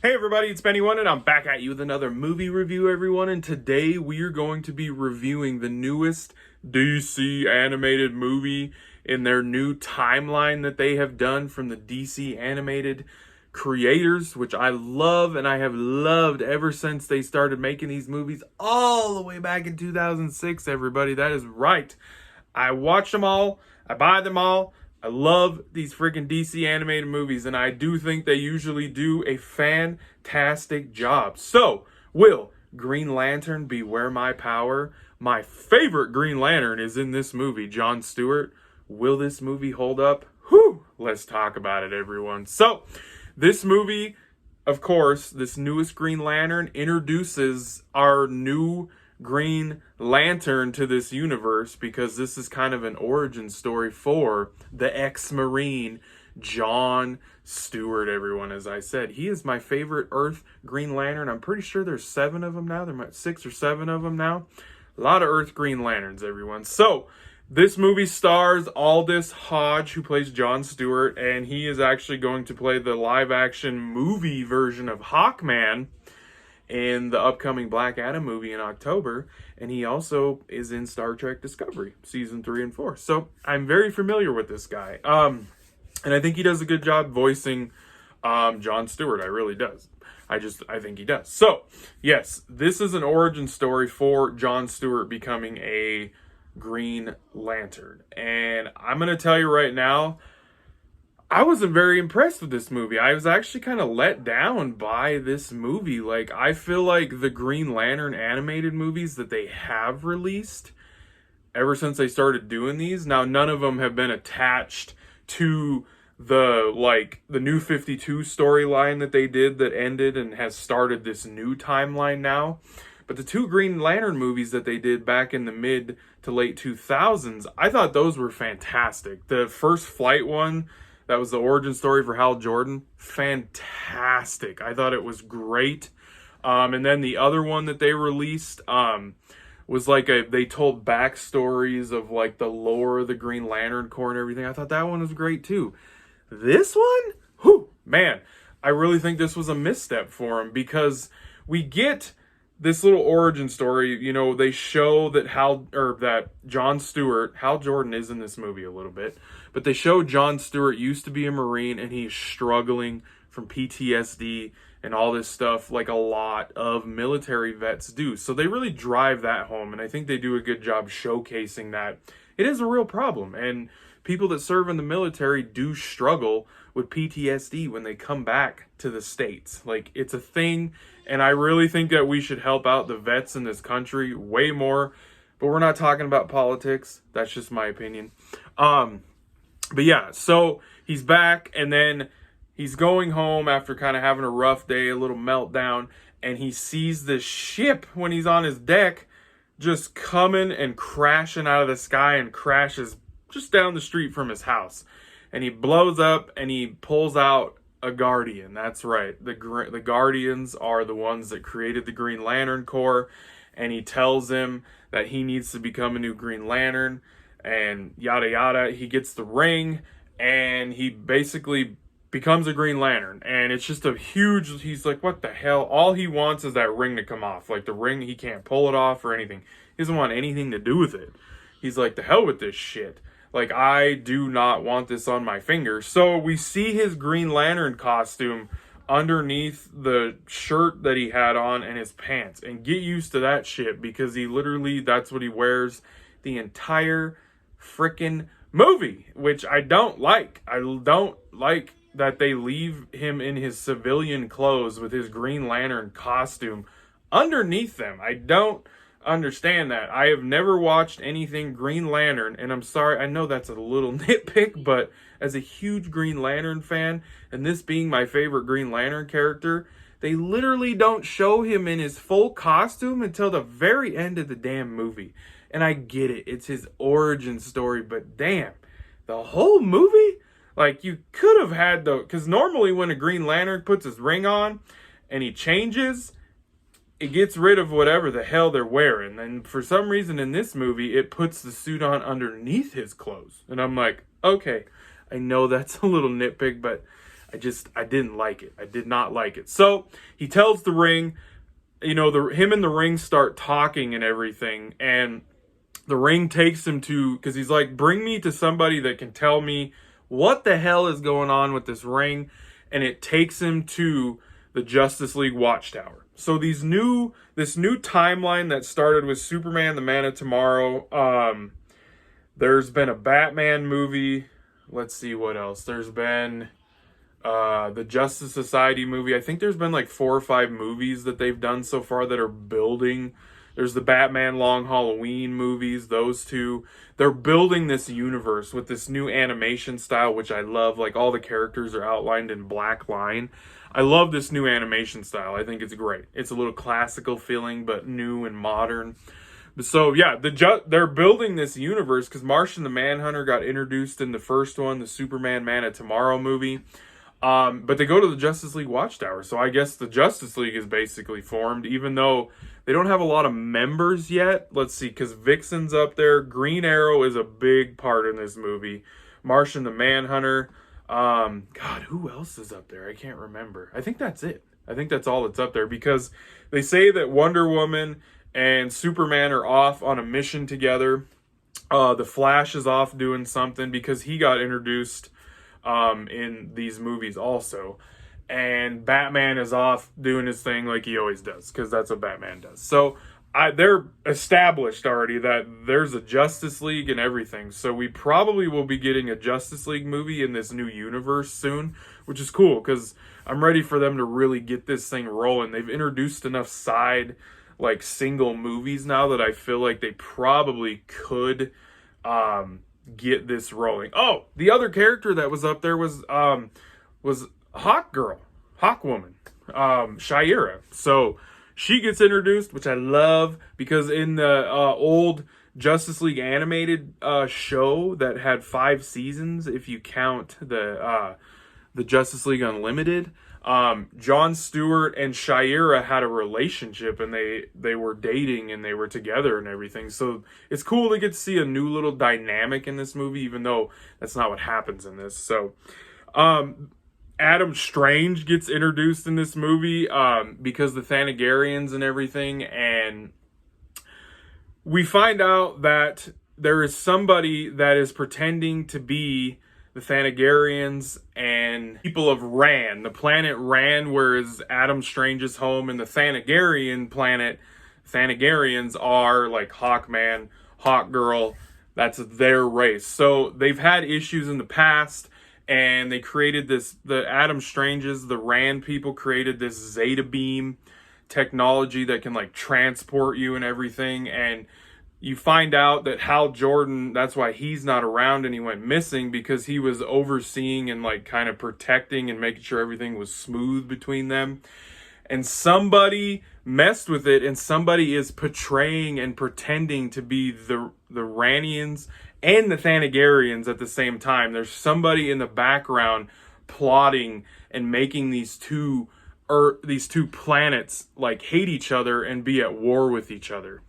Hey everybody, it's Benny One, and I'm back at you with another movie review, everyone. And today we are going to be reviewing the newest DC animated movie in their new timeline that they have done from the DC animated creators, which I love and I have loved ever since they started making these movies all the way back in 2006, everybody. That is right. I watch them all, I buy them all. I love these freaking DC animated movies, and I do think they usually do a fantastic job. So, will Green Lantern be Where My Power? My favorite Green Lantern is in this movie, John Stewart. Will this movie hold up? Whew! Let's talk about it, everyone. So, this movie, of course, this newest Green Lantern introduces our new Green Lantern to this universe, because this is kind of an origin story for the ex-Marine John Stewart, everyone. As I said, he is my favorite Earth Green Lantern. I'm pretty sure there's 7 of them now. There might 6 or 7 of them now. A lot of Earth Green Lanterns, everyone. So, this movie stars Aldous Hodge, who plays John Stewart, and he is actually going to play the live-action movie version of Hawkman in the upcoming Black Adam movie in October, and he also is in Star Trek Discovery season 3 and 4. So I'm very familiar with this guy, and I think he does a good job voicing John Stewart. I really does. I think he does. So yes, this is an origin story for John Stewart becoming a Green Lantern, and I'm gonna tell you right now, I wasn't very impressed with this movie. I was actually kind of let down by this movie. Like, I feel like the Green Lantern animated movies that they have released ever since they started doing these, now none of them have been attached to the New 52 storyline that they did that ended and has started this new timeline now. But the 2 Green Lantern movies that they did back in the mid to late 2000s, I thought those were fantastic. The First Flight one, that was the origin story for Hal Jordan, fantastic. I thought it was great. And then the other one that they released was they told backstories of like the lore of the Green Lantern Corps and everything. I thought that one was great too. This one, whew, man, I really think this was a misstep for him, because we get this little origin story. You know, they show that that John Stewart, Hal Jordan is in this movie a little bit, but they show John Stewart used to be a Marine and he's struggling from PTSD and all this stuff, like a lot of military vets do. So they really drive that home, and I think they do a good job showcasing that it is a real problem, and people that serve in the military do struggle with PTSD when they come back to the States. Like, it's a thing, and I really think that we should help out the vets in this country way more. But we're not talking about politics. That's just my opinion. But yeah, so he's back, and then he's going home after kind of having a rough day, a little meltdown, and he sees this ship when he's on his deck just coming and crashing out of the sky, and crashes just down the street from his house. And he blows up and he pulls out a Guardian. That's right. The Guardians are the ones that created the Green Lantern Corps. And he tells him that he needs to become a new Green Lantern and yada yada. He gets the ring and he basically becomes a Green Lantern. And it's just a huge, he's like, what the hell? All he wants is that ring to come off. Like, the ring, he can't pull it off or anything. He doesn't want anything to do with it. He's like, the hell with this shit. Like, I do not want this on my finger. So we see his Green Lantern costume underneath the shirt that he had on and his pants. And get used to that shit, because he literally, that's what he wears the entire freaking movie, which I don't like. I don't like that they leave him in his civilian clothes with his Green Lantern costume underneath them. I don't understand that. I have never watched anything Green Lantern, and I'm sorry, I know that's a little nitpick, but as a huge Green Lantern fan, and this being my favorite Green Lantern character, they literally don't show him in his full costume until the very end of the damn movie. And I get it, it's his origin story, but damn, the whole movie? Like, you could have had because normally when a Green Lantern puts his ring on and he changes, it gets rid of whatever the hell they're wearing. And for some reason in this movie, it puts the suit on underneath his clothes. And I'm like, okay, I know that's a little nitpick, but I didn't like it. I did not like it. So he tells the Ring, him and the Ring start talking and everything, and the Ring takes him to, because he's like, bring me to somebody that can tell me what the hell is going on with this ring, and it takes him to the Justice League Watchtower. So this new timeline that started with Superman, the Man of Tomorrow. There's been a Batman movie. Let's see what else. There's been the Justice Society movie. I think there's been like 4 or 5 movies that they've done so far that are building. There's the Batman Long Halloween movies, those 2. They're building this universe with this new animation style, which I love. Like, all the characters are outlined in black line. I love this new animation style. I think it's great. It's a little classical feeling, but new and modern. So, yeah, they're building this universe because Martian the Manhunter got introduced in the first one, the Superman Man of Tomorrow movie. But they go to the Justice League Watchtower. So I guess the Justice League is basically formed, even though they don't have a lot of members yet. Let's see, because Vixen's up there. Green Arrow is a big part in this movie. Martian the Manhunter. God, who else is up there? I can't remember. I think that's it. I think that's all that's up there, because they say that Wonder Woman and Superman are off on a mission together. The Flash is off doing something because he got introduced in these movies also. And Batman is off doing his thing like he always does, because that's what Batman does. So they're established already that there's a Justice League and everything. So we probably will be getting a Justice League movie in this new universe soon, which is cool because I'm ready for them to really get this thing rolling. They've introduced enough side, like, single movies now that I feel like they probably could get this rolling. Oh, the other character that was up there was Hawk Girl, Hawk Woman, Shayera. So she gets introduced, which I love, because in the old Justice League animated show that had 5 seasons, if you count the Justice League Unlimited, Jon Stewart and Shayera had a relationship, and they were dating and they were together and everything. So it's cool to get to see a new little dynamic in this movie, even though that's not what happens in this. So Adam Strange gets introduced in this movie because the Thanagarians and everything, and we find out that there is somebody that is pretending to be the Thanagarians and people of Rann. The planet Rann, where is Adam Strange's home, and the Thanagarian planet, Thanagarians are like Hawkman, Hawkgirl. That's their race. So they've had issues in the past, and they created this, the Adam Stranges, the Rann people created this Zeta Beam technology that can like transport you and everything. And you find out that Hal Jordan, that's why he's not around and he went missing, because he was overseeing and like kind of protecting and making sure everything was smooth between them. And somebody messed with it, and somebody is portraying and pretending to be the Rannians and the Thanagarians at the same time. There's somebody in the background plotting and making these two planets like hate each other and be at war with each other.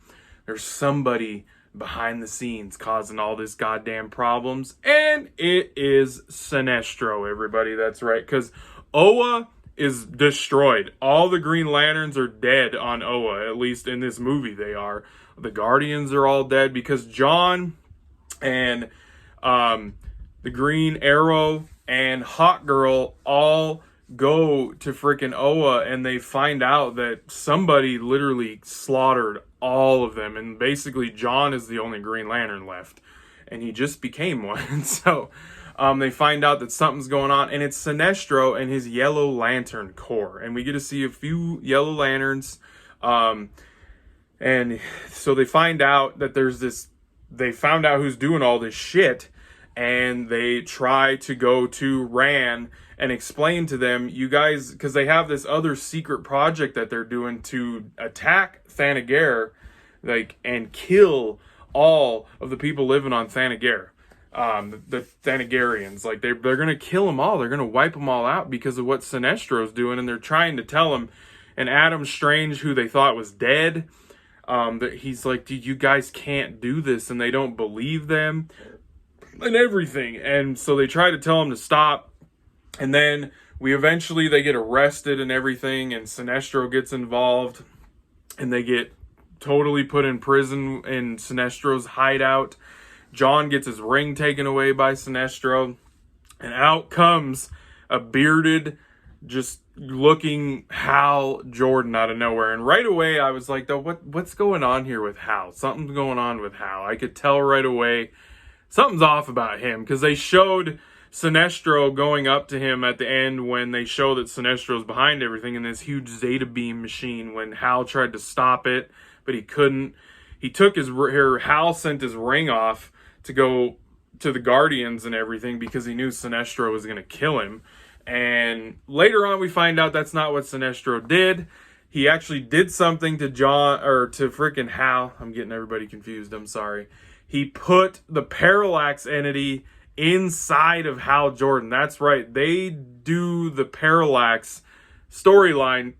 There's somebody behind the scenes causing all this goddamn problems, and it is Sinestro, everybody. That's right, because Oa is destroyed. All the Green Lanterns are dead on Oa, at least in this movie they are. The Guardians are all dead because John and the Green Arrow and Hawkgirl all go to freaking Oa, and they find out that somebody literally slaughtered all of them, and basically John is the only Green Lantern left, and he just became one. So they find out that something's going on, and it's Sinestro and his Yellow Lantern Corps, and we get to see a few Yellow Lanterns, and so they find out that they found out who's doing all this shit, and they try to go to Rann and explain to them, you guys, because they have this other secret project that they're doing to attack Thanagar, like, and kill all of the people living on Thanagar. The Thanagarians, like, they're gonna kill them all. They're gonna wipe them all out because of what Sinestro's doing, and they're trying to tell him. And Adam Strange, who they thought was dead, that he's like, dude, you guys can't do this, and they don't believe them and everything. And so they try to tell him to stop. And then they get arrested and everything, and Sinestro gets involved, and they get totally put in prison in Sinestro's hideout. John gets his ring taken away by Sinestro, and out comes a bearded, just looking Hal Jordan out of nowhere. And right away I was like, what's going on here with Hal? Something's going on with Hal. I could tell right away something's off about him, because they showed Sinestro going up to him at the end when they show that Sinestro's behind everything in this huge Zeta beam machine, when Hal tried to stop it, but he couldn't. Hal sent his ring off to go to the Guardians and everything because he knew Sinestro was going to kill him. And later on we find out that's not what Sinestro did. He actually did something to freaking Hal. I'm getting everybody confused. I'm sorry. He put the Parallax entity inside of Hal Jordan. That's right. They do the Parallax storyline,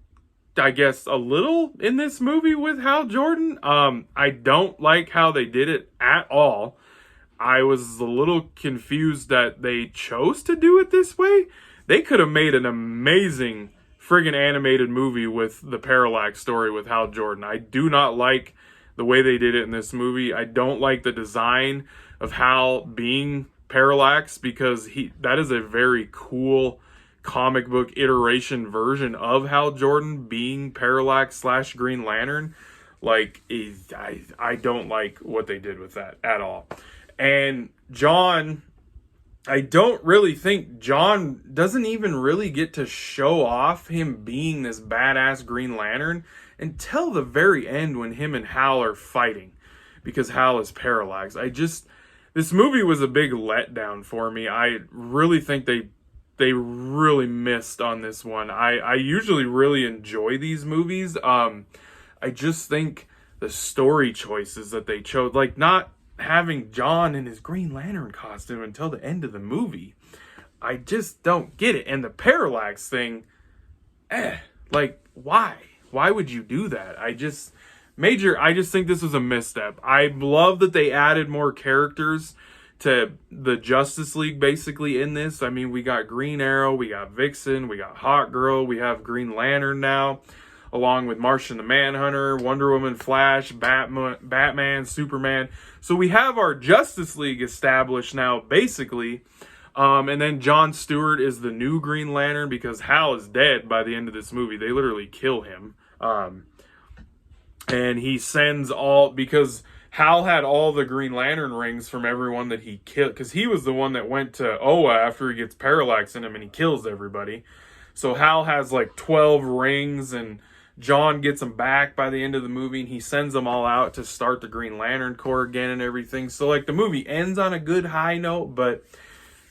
I guess, a little in this movie with Hal Jordan. I don't like how they did it at all. I was a little confused that they chose to do it this way. They could have made an amazing friggin' animated movie with the Parallax story with Hal Jordan. I do not like the way they did it in this movie. I don't like the design of Hal being Parallax, because that is a very cool comic book iteration version of Hal Jordan being Parallax / Green Lantern. Like, I don't like what they did with that at all. And John, I don't really think John doesn't even really get to show off him being this badass Green Lantern until the very end when him and Hal are fighting, because Hal is Parallax. This movie was a big letdown for me. I really think they really missed on this one. I usually really enjoy these movies. I just think the story choices that they chose, like not having John in his Green Lantern costume until the end of the movie, I just don't get it. And the Parallax thing, like, why? Why would you do that? I just think this was a misstep. I love that they added more characters to the Justice League basically in this. I mean, we got Green Arrow, we got Vixen, we got Hawk Girl, we have Green Lantern now, along with Martian the Manhunter, Wonder Woman, Flash, Batman, Superman. So we have our Justice League established now, basically. And then John Stewart is the new Green Lantern, because Hal is dead by the end of this movie. They literally kill him. And he sends because Hal had all the Green Lantern rings from everyone that he killed, because he was the one that went to Oa after he gets Parallax in him and he kills everybody. So Hal has like 12 rings, and John gets them back by the end of the movie, and he sends them all out to start the Green Lantern Corps again and everything. So like the movie ends on a good high note, but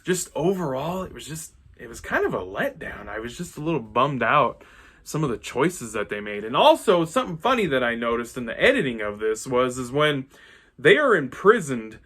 just overall it was kind of a letdown. I was just a little bummed out some of the choices that they made. And also something funny that I noticed in the editing of this is when they are imprisoned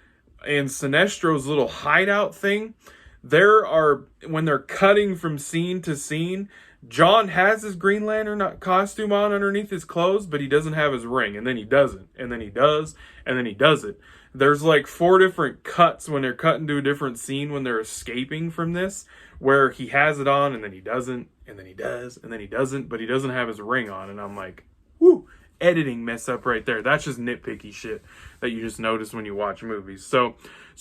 in Sinestro's little hideout thing, when they're cutting from scene to scene, John has his Green Lantern costume on underneath his clothes, but he doesn't have his ring. And then he doesn't. And then he does. And then he doesn't. There's like 4 different cuts when they're cutting to a different scene when they're escaping from this, where he has it on and then he doesn't, and then he does, and then he doesn't, but he doesn't have his ring on. And I'm like, whoo, editing mess up right there. That's just nitpicky shit that you just notice when you watch movies. So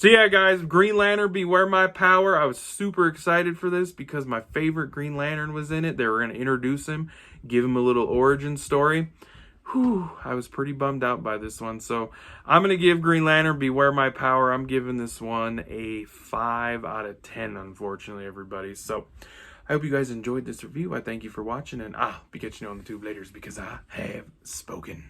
yeah, guys, Green Lantern, Beware My Power. I was super excited for this because my favorite Green Lantern was in it. They were going to introduce him, give him a little origin story. Whew, I was pretty bummed out by this one. So I'm going to give Green Lantern, Beware My Power. I'm giving this one a 5 out of 10, unfortunately, everybody. So I hope you guys enjoyed this review. I thank you for watching, and I'll be catching you on the tube later because I have spoken.